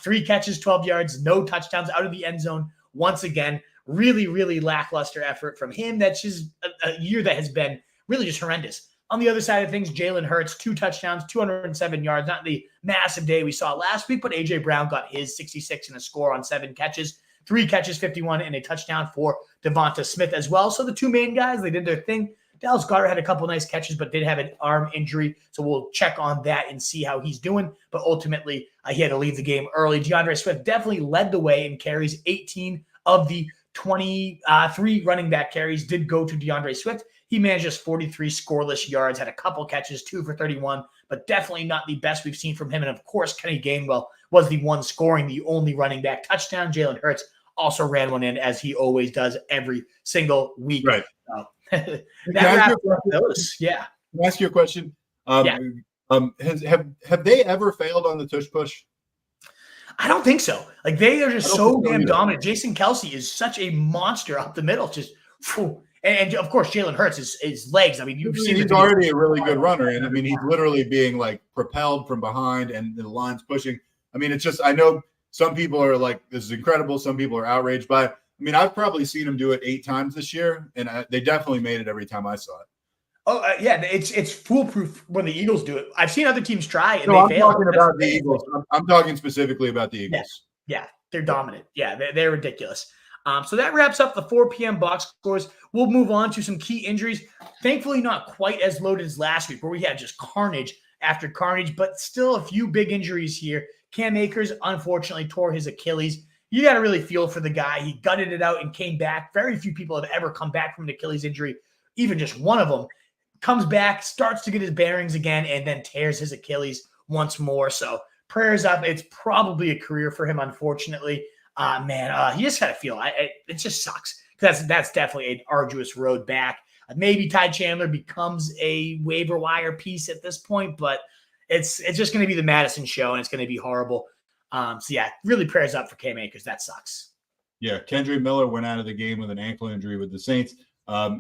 3 catches, 12 yards, no touchdowns, out of the end zone once again. Really, really lackluster effort from him. That's just a year that has been really just horrendous. On the other side of things, Jalen Hurts, 2 touchdowns, 207 yards. Not the massive day we saw last week, but A.J. Brown got his 66 and a score on 7 catches. 3 catches, 51, and a touchdown for Devonta Smith as well. So the two main guys, they did their thing. Dallas Goedert had a couple nice catches, but did have an arm injury. So we'll check on that and see how he's doing. But ultimately, he had to leave the game early. DeAndre Swift definitely led the way in carries. 18 of the 23 running back carries did go to DeAndre Swift. He managed just 43 scoreless yards, had a couple catches, 2 for 31, but definitely not the best we've seen from him. And of course, Kenny Gainwell was the one scoring the only running back touchdown. Jalen Hurts also ran one in, as he always does every single week. Right. That wraps up those. Yeah. Can I ask you a question? Yeah. Have they ever failed on the tush push? I don't think so. Like, they are just so damn dominant. Jason Kelce is such a monster up the middle. Just, and of course, Jalen Hurts, his legs. I mean, he's already a really good runner. And I mean, he's literally being like propelled from behind and the line's pushing. I mean, it's just, I know some people are like, this is incredible. Some people are outraged by it. I mean, I've probably seen him do it 8 times this year, and they definitely made it every time I saw it. Oh, yeah, it's foolproof when the Eagles do it. I've seen other teams try, and I'm fail. talking about the Eagles. I'm talking specifically about the Eagles. Yeah, they're dominant. Yeah, they're ridiculous. So that wraps up the 4 p.m. box scores. We'll move on to some key injuries. Thankfully, not quite as loaded as last week, where we had just carnage after carnage, but still a few big injuries here. Cam Akers, unfortunately, tore his Achilles. You got to really feel for the guy. He gutted it out and came back. Very few people have ever come back from an Achilles injury, even just one of them. Comes back, starts to get his bearings again, and then tears his Achilles once more. So prayers up. It's probably a career for him, unfortunately. You just got to feel it just sucks. That's definitely an arduous road back. Maybe Ty Chandler becomes a waiver wire piece at this point, but it's just going to be the Madison show, and it's going to be horrible. Really prayers up for Cam Akers. That sucks. Yeah, Kendrick Miller went out of the game with an ankle injury with the Saints.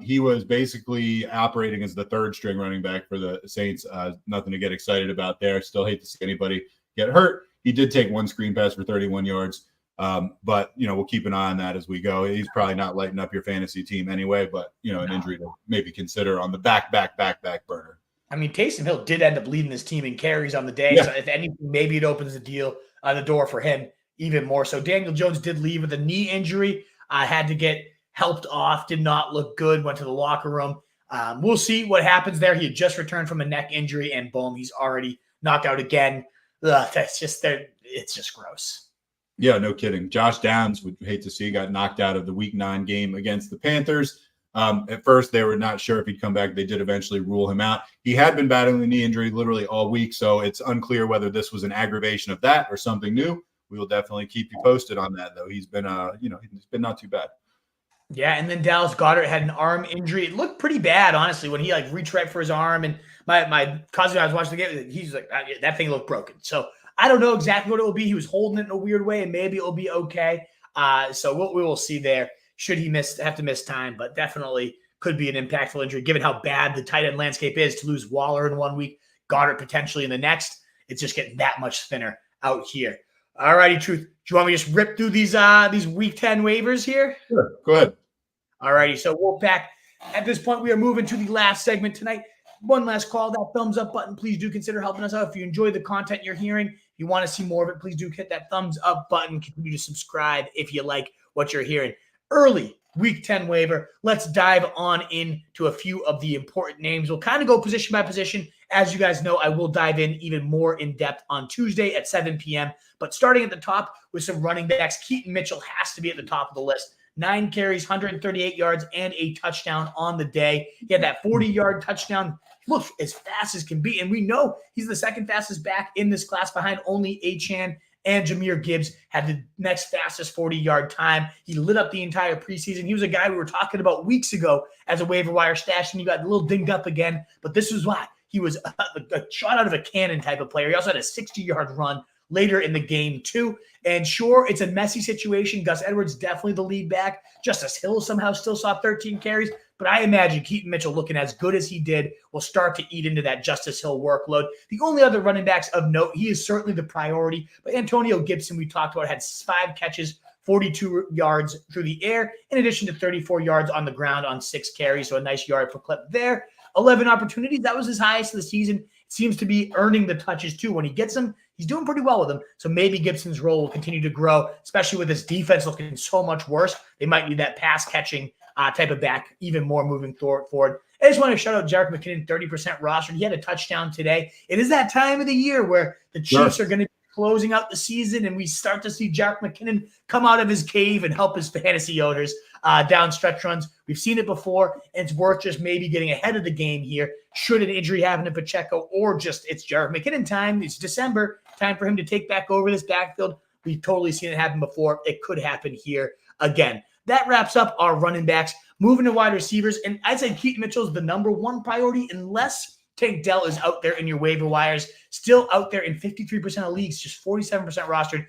He was basically operating as the 3rd string running back for the Saints. Nothing to get excited about there. Still hate to see anybody get hurt. He did take 1 screen pass for 31 yards. But we'll keep an eye on that as we go. He's probably not lighting up your fantasy team anyway, but an injury to maybe consider on the back burner. I mean, Taysom Hill did end up leading his team in carries on the day. Yeah. So if anything, maybe it opens the door for him even more. So Daniel Jones did leave with a knee injury. Had to get helped off. Did not look good. Went to the locker room. We'll see what happens there. He had just returned from a neck injury, and boom, he's already knocked out again. It's just gross. Yeah, no kidding. Josh Downs, would hate to see, got knocked out of the Week 9 game against the Panthers. At first, they were not sure if he'd come back. They did eventually rule him out. He had been battling the knee injury literally all week, so it's unclear whether this was an aggravation of that or something new. We will definitely keep you posted on that, though. He's been, he's been not too bad. Yeah, and then Dallas Goedert had an arm injury. It looked pretty bad, honestly, when he reached right for his arm. And my cousin, I was watching the game, he's like, that thing looked broken. So I don't know exactly what it will be. He was holding it in a weird way, and maybe it will be okay. So we will see there. Should he have to miss time, but definitely could be an impactful injury given how bad the tight end landscape is. To lose Waller in 1 week, Goddard potentially in the next. It's just getting that much thinner out here. All righty, Truth. Do you want me to just rip through these Week 10 waivers here? Sure. Go ahead. All righty. So Wolfpack, at this point, we are moving to the last segment tonight. One last call, that thumbs up button. Please do consider helping us out. If you enjoy the content you're hearing, if you want to see more of it, please do hit that thumbs up button. Continue to subscribe if you like what you're hearing. Early Week 10 waiver. Let's dive on into a few of the important names. We'll kind of go position by position. As you guys know, I will dive in even more in depth on Tuesday at 7 p.m. But starting at the top with some running backs, Keaton Mitchell has to be at the top of the list. 9 carries, 138 yards, and a touchdown on the day. He had that 40-yard touchdown. Look, as fast as can be. And we know he's the second fastest back in this class behind only Achane, and Jahmyr Gibbs had the next fastest 40-yard time. He lit up the entire preseason. He was a guy we were talking about weeks ago as a waiver wire stash, and he got a little dinged up again. But this is why. He was a shot out of a cannon type of player. He also had a 60-yard run later in the game, too. And sure, it's a messy situation. Gus Edwards definitely the lead back. Justice Hill somehow still saw 13 carries. But I imagine Keaton Mitchell, looking as good as he did, will start to eat into that Justice Hill workload. The only other running backs of note, he is certainly the priority. But Antonio Gibson, we talked about, had 5 catches, 42 yards through the air, in addition to 34 yards on the ground on 6 carries. So a nice yard per clip there. 11 opportunities. That was his highest of the season. seems to be earning the touches too. When he gets them, he's doing pretty well with them. So maybe Gibson's role will continue to grow, especially with this defense looking so much worse. They might need that pass catching type of back even more moving forward. I just want to shout out Jerick McKinnon, 30% rostered. He had a touchdown today. It is that time of the year where the Chiefs are going to be closing out the season, and we start to see Jerick McKinnon come out of his cave and help his fantasy owners down stretch runs. We've seen it before, and it's worth just maybe getting ahead of the game here. Should an injury happen to Pacheco, or just it's Jerick McKinnon time, it's December, time for him to take back over this backfield. We've totally seen it happen before. It could happen here again. That wraps up our running backs. Moving to wide receivers, and I'd say Keaton Mitchell is the number one priority unless Tank Dell is out there in your waiver wires, still out there in 53% of leagues, just 47% rostered,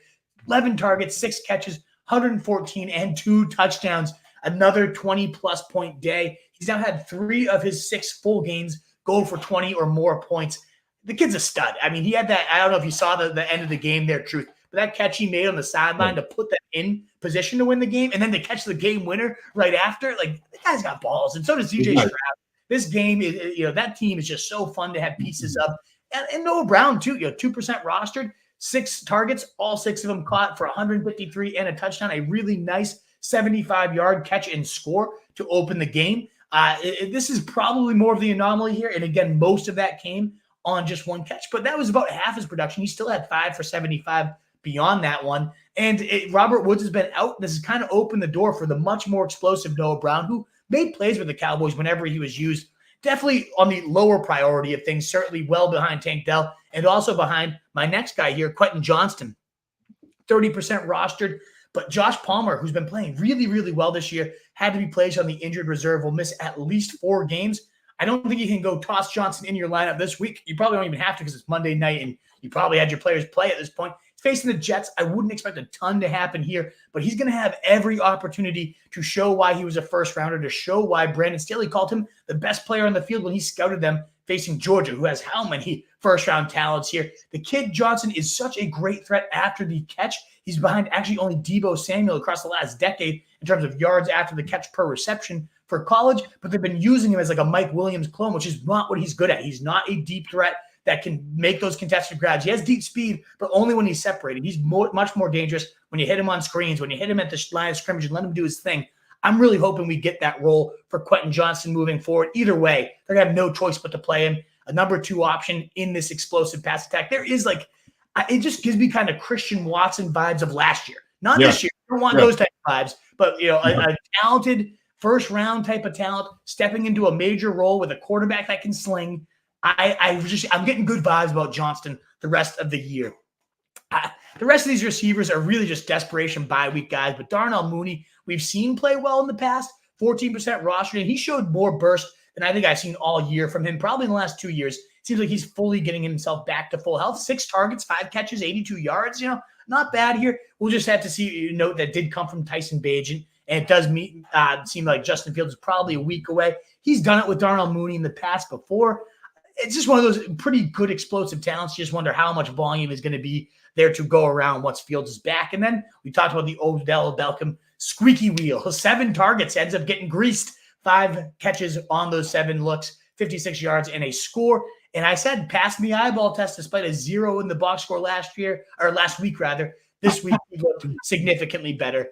11 targets, 6 catches, 114 and 2 touchdowns, another 20-plus point day. He's now had 3 of his 6 full games go for 20 or more points. The kid's a stud. I mean, he had that, I don't know if you saw the end of the game there, Truth, but that catch he made on the sideline to put them in position to win the game and then to catch the game winner right after, like, the guy's got balls. And so does CJ Stroud. This game is, that team is just so fun to have pieces of. And Noah Brown, too, 2% rostered, 6 targets, all 6 of them caught for 153 and a touchdown, a really nice 75-yard catch and score to open the game. This is probably more of the anomaly here. And again, most of that came on just one catch, but that was about half his production. He still had 5 for 75 beyond that one. And Robert Woods has been out. This has kind of opened the door for the much more explosive Noah Brown, who made plays with the Cowboys whenever he was used. Definitely on the lower priority of things, certainly well behind Tank Dell, and also behind my next guy here, Quentin Johnston, 30% rostered. But Josh Palmer, who's been playing really, really well this year, had to be placed on the injured reserve, will miss at least 4 games. I don't think you can go toss Johnson in your lineup this week. You probably don't even have to because it's Monday night, and you probably had your players play at this point. Facing the Jets, I wouldn't expect a ton to happen here, but he's going to have every opportunity to show why he was a first rounder, to show why Brandon Staley called him the best player on the field when he scouted them facing Georgia, who has how many first-round talents here. The kid Johnson is such a great threat after the catch. He's behind actually only Deebo Samuel across the last decade in terms of yards after the catch per reception for college, but they've been using him as like a Mike Williams clone, which is not what he's good at. He's not a deep threat that can make those contested grabs. He has deep speed, but only when he's separated. He's much more dangerous when you hit him on screens, when you hit him at the line of scrimmage and let him do his thing. I'm really hoping we get that role for Quentin Johnston moving forward. Either way, they're going to have no choice but to play him. A number 2 option in this explosive pass attack. There is it just gives me kind of Christian Watson vibes of last year. Not this year. I don't want those type of vibes, but a talented first-round type of talent stepping into a major role with a quarterback that can sling. I'm getting good vibes about Johnston the rest of the year. The rest of these receivers are really just desperation bye week guys, but Darnell Mooney, we've seen play well in the past, 14% rostered, and he showed more burst than I think I've seen all year from him, probably in the last 2 years. Seems like he's fully getting himself back to full health. 6 targets, 5 catches, 82 yards, not bad here. We'll just have to see, note that did come from Tyson Bagent, and it does seem like Justin Fields is probably a week away. He's done it with Darnell Mooney in the past before. It's just one of those pretty good explosive talents. You just wonder how much volume is going to be there to go around once Fields is back. And then we talked about the Odell Beckham squeaky wheel. 7 targets, ends up getting greased. 5 catches on those 7 looks, 56 yards and a score. And I said, pass the eyeball test despite a 0 in the box score last week rather. This week he looked significantly better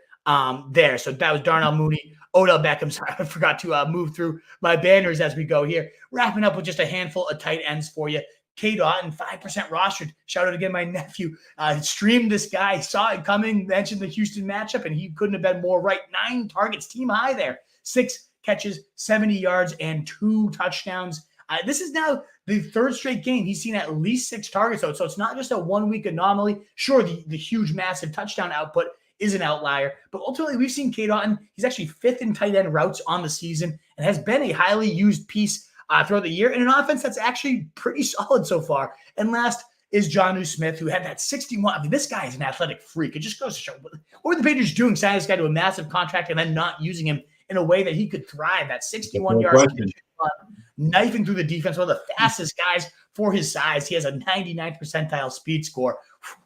there. So that was Darnell Mooney. Odell Beckham, sorry, I forgot to move through my banners as we go here. Wrapping up with just a handful of tight ends for you. Cade Otton, 5% rostered. Shout out again, my nephew. Streamed this guy, saw it coming, mentioned the Houston matchup, and he couldn't have been more right. 9 targets, team high there. 6 catches, 70 yards, and 2 touchdowns. This is now the 3rd straight game he's seen at least 6 targets. So it's not just a 1-week anomaly. Sure, the huge, massive touchdown output is an outlier, but ultimately we've seen Cade Otton. He's actually 5th in tight end routes on the season and has been a highly used piece throughout the year in an offense that's actually pretty solid so far. And last is Jonnu Smith, who had that 61. I mean, this guy is an athletic freak. It just goes to show what were the Patriots doing, signing this guy to a massive contract and then not using him in a way that he could thrive. That 61-yard knifing through the defense, one of the fastest guys for his size. He has a 99th percentile speed score.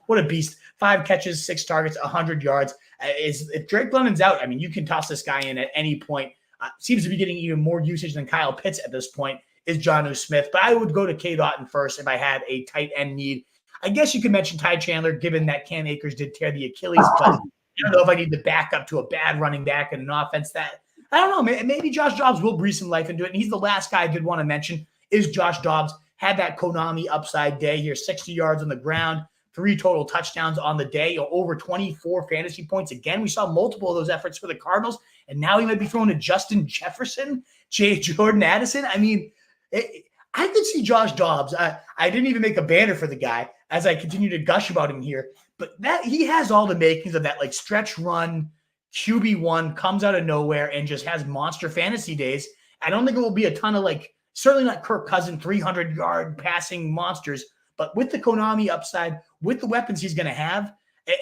What a beast. 5 catches, 6 targets, 100 yards. If Drake London's out, I mean, you can toss this guy in at any point. Seems to be getting even more usage than Kyle Pitts at this point is Jonnu Smith. But I would go to Cade Otton first if I had a tight end need. I guess you could mention Ty Chandler, given that Cam Akers did tear the Achilles. But I don't know if I need to back up to a bad running back in an offense that – I don't know. Maybe Josh Dobbs will breathe some life into it. And he's the last guy I did want to mention is Josh Dobbs. Had that Konami upside day here, 60 yards on the ground, 3 total touchdowns on the day, over 24 fantasy points. Again, we saw multiple of those efforts for the Cardinals. And now he might be throwing to Justin Jefferson, Jordan Addison. I mean, I could see Josh Dobbs. I didn't even make a banner for the guy as I continue to gush about him here. But that he has all the makings of that like stretch run, QB1 comes out of nowhere and just has monster fantasy days. I don't think it will be a ton of certainly not Kirk Cousins 300-yard passing monsters, but with the Konami upside, with the weapons he's going to have,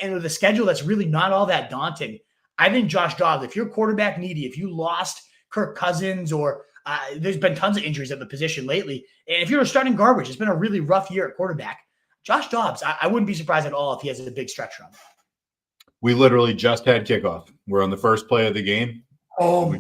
and with a schedule that's really not all that daunting, I think Josh Dobbs, if you're quarterback needy, if you lost Kirk Cousins or there's been tons of injuries at the position lately, and if you're starting garbage, it's been a really rough year at quarterback. Josh Dobbs, I wouldn't be surprised at all if he has a big stretch run. We literally just had kickoff. We're on the first play of the game. Oh,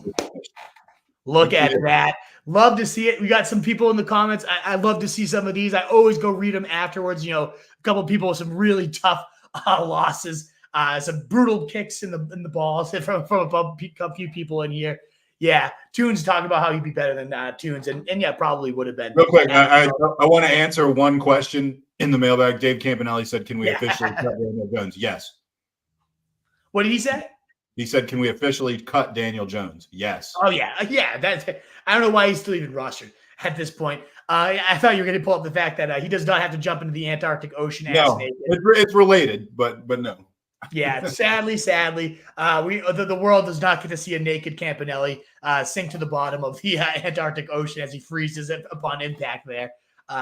look at that. Love to see it. We got some people in the comments. I love to see some of these. I always go read them afterwards. A couple of people with some really tough losses, some brutal kicks in the balls from a few people in here. Yeah, Tunes talking about how he'd be better than Tunes, and yeah, probably would have been. Real quick, I want to answer one question in the mailbag. Dave Campanelli said, "Can we officially cut Daniel Jones?" Yes. What did he say? He said, "Can we officially cut Daniel Jones?" Yes. Oh yeah. I don't know why he's still even rostered at this point. I thought you were going to pull up the fact that he does not have to jump into the Antarctic Ocean. No, it's related, but no. Yeah, sadly, the world does not get to see a naked Campanelli sink to the bottom of the Antarctic Ocean as he freezes upon impact there.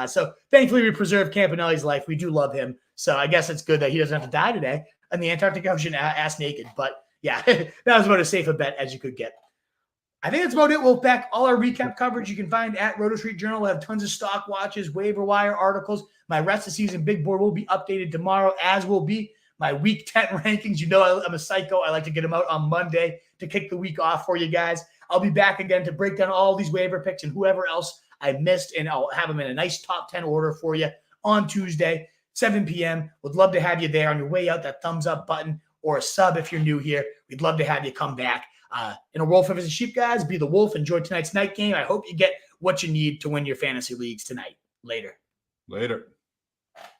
So thankfully, we preserved Campanelli's life. We do love him, so I guess it's good that he doesn't have to die today in the Antarctic Ocean ass naked. But yeah, that was about as safe a bet as you could get. I think that's about it, Wolfpack. All our recap coverage you can find at Roto Street Journal. We'll have tons of stock watches, waiver wire articles. My rest of season big board will be updated tomorrow, as will be my Week 10 rankings. I'm a psycho. I like to get them out on Monday to kick the week off for you guys. I'll be back again to break down all these waiver picks and whoever else I missed, and I'll have them in a nice top 10 order for you on Tuesday, 7 p.m. Would love to have you there on your way out, that thumbs up button or a sub if you're new here. We'd love to have you come back. In a wolf versus sheep, guys, be the wolf. Enjoy tonight's night game. I hope you get what you need to win your fantasy leagues tonight. Later.